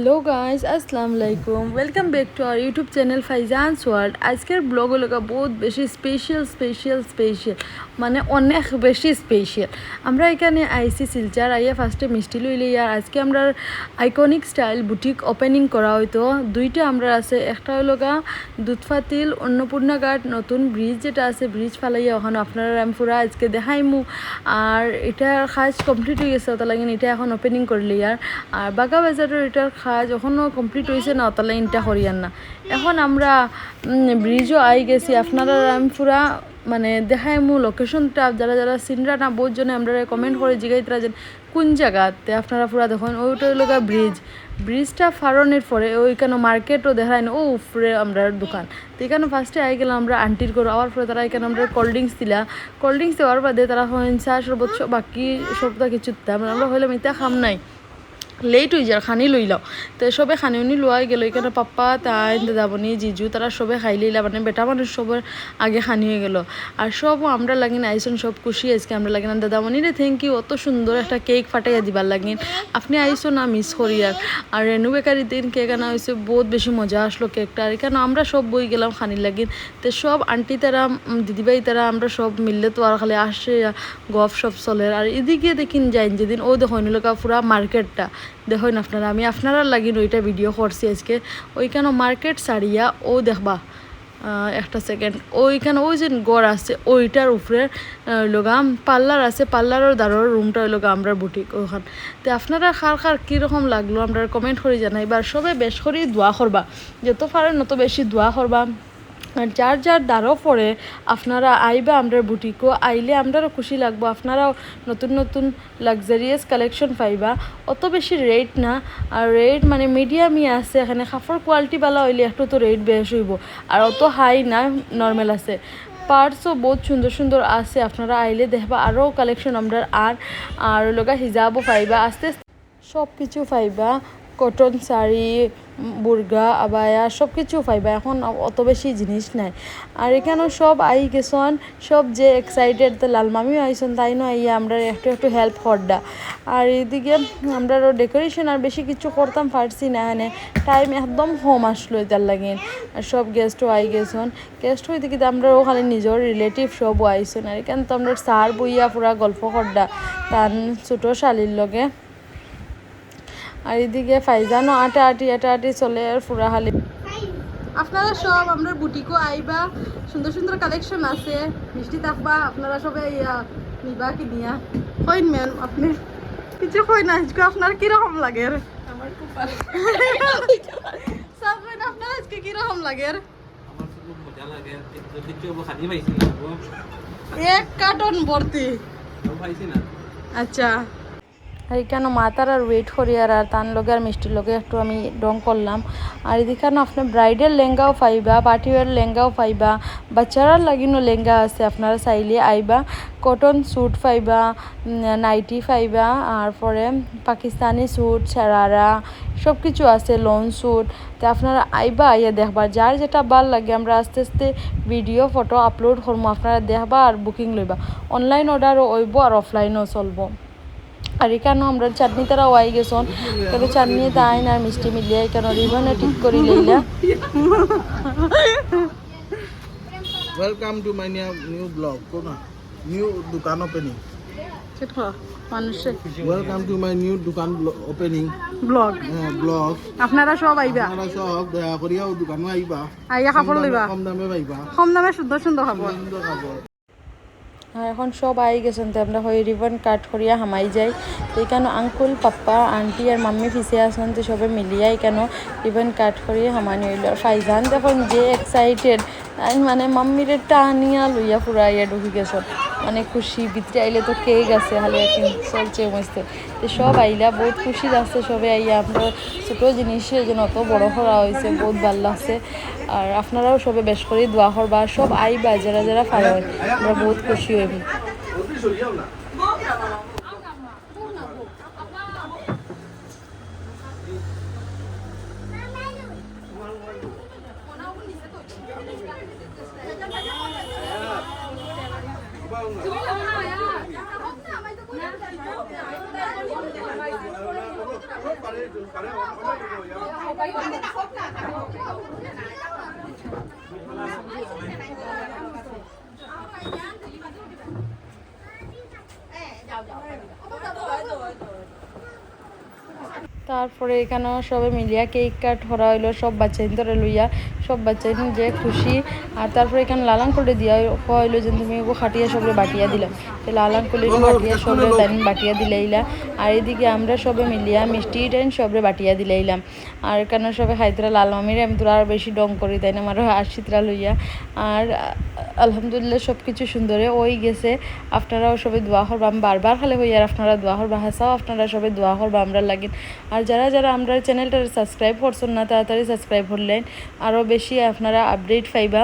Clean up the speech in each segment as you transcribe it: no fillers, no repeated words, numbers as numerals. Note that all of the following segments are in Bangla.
हेलो गाइस अस्सलाम वालेकुम welcome back to our YouTube channel फाइजान्स world. आजकल ब्लग लगा बहुत बेশি स्पेशियल মানে অনেক বেশি স্পেশাল। আমরা এখানে আইসি শিলচার আইয়া ফার্স্টে মিষ্টি লইলে আর আজকে আমরা আইকনিক স্টাইল বুটিক ওপেনিং করা হইতো। দুইটা আমরা আছে, একটা হলো গা দুধফাতিল অন্নপূর্ণা ঘাট নতুন ব্রিজ যেটা আছে ব্রিজ ফালাইয়া ওখানে আপনারা আমি পুরা আজকে দেখাইমু। আর এটার কাজ কমপ্লিট হয়ে গেছে, ওটা লাগিন এটা এখন ওপেনিং করলি আর বাগা বাজারের এটার কাজ এখনও কমপ্লিট হয়েছে না, ওটা লাইন এটা করিয়ান না। এখন আমরা ব্রিজও আই গেছি, আপনারা আমি পুরা মানে দেখাই মু লোকেশনটা যারা যারা সিনরা না বহুত জনে আমরা কমেন্ট করে জিগাইতরা যে কোন জায়গাতে আপনারা পুরা দেখুন। ওইটা হইল ব্রিজটা ফারনের পরে ওইখানে মার্কেটও দেখায় না, ও উপরে আমরা দোকান। তো এখানে ফার্স্টে আই গেলাম আমরা আন্টির করে, আওয়ার পরে তারা এখানে আমরা কোল্ড ড্রিঙ্কস দিলা। কোল্ড ড্রিঙ্কস দেওয়ার বাদে তারা চা শরবত বাকি সবটা কিছু আমরা হইলাম ইতা খাম নাই, লেট হয়ে যায় খানি লইলাও। তো সবে খানি উনি লোয়াই গেল, এখানে পাপ্পা তাই দাদাবনি জিজু তারা সবে খাই লইলা, মানে বেটা মানুষ সবার আগে খানি হয়ে গেল। আর সব আমরা লাগিন আইসন সব খুশি আজকে আমরা লাগিন দাদাবনি রে থ্যাংক ইউ, অত সুন্দর একটা কেক ফাটাইয়া দিবার লাগিন আপনি আইসো না মিস করি। আর রেনু বেকারির দিন কেক আনা হয়েছে, বহুত বেশি মজা আসলো কেকটা। আর এখানে আমরা সব বই গেলাম খানি লাগিন। তো সব আন্টি তারা দিদিভাই তারা আমরা সব মিললে তো আর খালি আসে গফ সব চলে। আর এদিকে দেখিন যাইন যেদিন ও দেখো নিলকা পুরা মার্কেটটা দেখুন আপনারা, আমি আপনারা লাগিন ওইটা ভিডিও করছি আজকে। ওইখানে মার্কেট সারিয়া ও দেখবা একটা সেকেন্ড, ওইখানে ওই যে গড় আছে ওইটার উপরে লগা পার্লার আছে, পার্লারের দ্বারের রুমটা হইল আমরা বুটিক ওখান। তো আপনারা খার কীরকম লাগলো আমরা কমেন্ট করে জানাইবা। আর সবে বেশ করে দোয়া করবা, যত পারেন অত বেশি দোয়া করবা। আর যার যার দ্বারও পড়ে আপনারা আইবা আমরা বুটিকও আইলে আমরাও খুশি লাগবো। আপনারাও নতুন নতুন লাক্সারিয়াস কালেকশন পাইবা, অত বেশি রেট না। আর রেট মানে মিডিয়ামই আছে, এখানে কাপড় কোয়ালিটি ভালো হইলে একটু তো রেট বেশ হইব, আর অত হাই না নর্মাল আছে। পার্টসও বহুত সুন্দর সুন্দর আছে, আপনারা আইলে দেখবা আরও কালেকশন আমরা আর লগা হিজাবও পাইবা, আস্তে আস্তে সব কিছু পাইবা। কটন শাড়ি বুর্গা আবায়া সব কিছু পাইবা, এখন অত বেশি জিনিস নাই। আর এখানেও সব আই গেছন, সব যে এক্সাইটেড তো লালমামিও আইসন তাই না আইয়া আমরা একটু হেল্প করডা। আর এইদিকে আমরা ডেকোরেশন আর বেশি কিছু করতাম পারছি না, এখানে টাইম একদম কম আসলো এটার লাগিন। আর সব গেস্টও আই গেছন, গেস্ট হয়ে দেখি আমরাও খালি নিজের রিলেটিভ সবও আইসন। আর এখানে তো আমরা সার বইয়া পুরা গল্প করডা তার ছোটো শালির লগে। আর এদিকে ফাইজানও আটি চলে আর পুরা হালি। আপনারা সব আমরা বুটিকও আইবা, সুন্দর সুন্দর কালেকশন আছে, মিষ্টি থাকবা, আপনারা সবাই নিবা কি নিয়া কইন ম্যাম আপনি কিছু কই না আজকে আপনার কিরকম লাগে? আমার খুব ভালো সব কইন আপনার আজকে কিরকম লাগে? আমার খুব মজা লাগে, দেখতে খাদি পাইছি এক কার্টন ভর্তি পাইছি না। আচ্ছা আর এখানে মাতার আর ওয়েট করি আর তার লগে আর মিষ্টির লগে একটু আমি ডং করলাম। আর এদিকে আপনার ব্রাইডাল লেহেঙ্গাও পাইবা, পার্টিওয়ার লেহেঙ্গাও পাইবা, বাচ্চারার লাগিনো লেহেঙ্গা আছে, আপনারা চাইলে আইবা। কটন স্যুট পাইবা, নাইটি পাইবা, আর পরে পাকিস্তানি স্যুট সারারা সব কিছু আছে, লং স্যুট। তো আপনারা আইবা আইয়া দেখবা, যার যেটা ভাল লাগে আমরা আস্তে আস্তে ভিডিও ফটো আপলোড করবো, আপনারা দেখবা আর বুকিং লইবা। অনলাইন অর্ডারও হইব আর অফলাইনও চলবো। আর এখানেও আমরা চাটনি তারা ওয়াই গেছন, কেন চাটনি তাইন আর মিষ্টি মিলিয়ে কেন রিবনে ঠিক করি লইলা। Welcome to my new vlog, new দোকান opening. Welcome to my new দোকান ওপেনিং ব্লগ। ব্লগ আপনারা সব আইবা, আপনারা সব দয়া করিয়া দোকানে আইবা, আইয়া কাপড় লইবা, কম দামে পাইবা, কম দামে সুন্দর সুন্দর খাবার। সুন্দর খাবার। আর এখন সব আই গেছেন, তো আমরা হয়ে রিবন কাট করিয়া হামাই যাই। তো এখানে আঙ্কুল পাপ্পা আন্টি আর মাম্মি পিছিয়ে আসেন, তো সবাই মিলিয়া এখানে রিবন কাট করিয়া হামানি হইল। আর ফাইজান যখন যে এক্সাইটেড মানে মাম্মিরে টানিয়া লইয়া পুরা ইয়া ঢুকি গেছেন, মানে খুশি। ভিতরে আইলে তো কেক আছে খালি এখন চলছে মস্তে। তো সব আইলা বহুত খুশি লাগছে, সবাই আইয়া আমরা ছোটো জিনিসে যেন অত বড় করা হয়েছে, বহুত ভাল লাগছে। আর আপনারাও সবে বেশ করে দোয়া করবা, সব আইবা যারা যারা পারে, আমরা বহুত খুশি হইব। তারপরে এখানেও সবে মিলিয়া কেক কাট করা হইলো সব বাচ্চা ধরে লইয়া সব বাচ্চা যে খুশি। আর তারপরে এখানে লালান করে দিয়া হইলো যে তুমি ওগো খাটিয়া সবরে বাটিয়া দিলাম, তো লালান করে বাটিয়া সবরে দাইন বাটিয়া দিলাইলা। আর এদিকে আমরা সবে মিলিয়া মিষ্টি টাইন সবরে বাটিয়া দিলাইলাম। আর এখানে সবে খাইতরা লাল মামির আমি তোরা আর বেশি ডং করি তাই না আমার আশিতরা লইয়া। আর আলহামদুলিল্লাহ সব কিছু সুন্দরে ওই গেছে। আপনারাও সবাই দোয়া করবা, আমি বারবার খালি হই আর আপনারা দোয়া করবা, হাসাও আপনারা সবাই দোয়া করবা আমরা লাগিন। আর যারা যারা আমরা চ্যানেলটা সাবস্ক্রাইব করছেন না তাড়াতাড়ি সাবস্ক্রাইব করলেন, আরও বেশি আপনারা আপডেট পাইবা,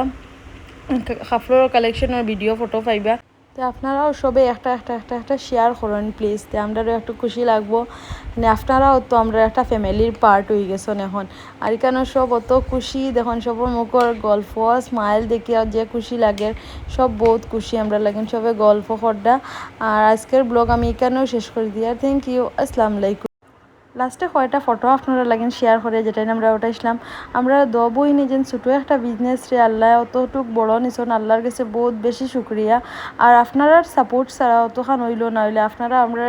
কাপড়ের কালেকশনের ভিডিও ফটো পাইবা। তো আপনারাও সবে একটা শেয়ার করেন প্লিজ, তো আমরাও একটু খুশি লাগবো। মানে আপনারাও তো আমরা একটা ফ্যামিলির পার্ট হয়ে গেছেন এখন। আর এখানে সব অত খুশি দেখুন, সবার মুখের গল্প স্মাইল দেখে যে খুশি লাগে, সব বহুত খুশি আমরা লাগেন সবে গল্প করডা। আর আজকের ব্লগ আমি এখানেও শেষ করে দিই। আর থ্যাংক ইউ, আসসালামু আলাইকুম। লাস্টে কয়টা ফটো আপনারা লাগেন শেয়ার করে যেটাই আমরা ওটাইছিলাম। আমরা দবই নিজের ছোটো একটা বিজনেস রে আল্লাহ অতটুক বড় নিছন, আল্লাহর কাছে বহুত বেশি শুক্রিয়া। আর আপনারা সাপোর্ট ছাড়া অতখান হইলো না হইলে আপনারা আমরা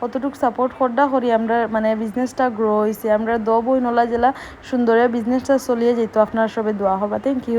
অতটুক সাপোর্ট করডা করি আমরা মানে বিজনেসটা গ্রো হয়েছে। আমরা দবই নলা জেলা সুন্দরে বিজনেসটা চলিয়ে যেত, আপনারা সবে দোয়া হবা। Thank you.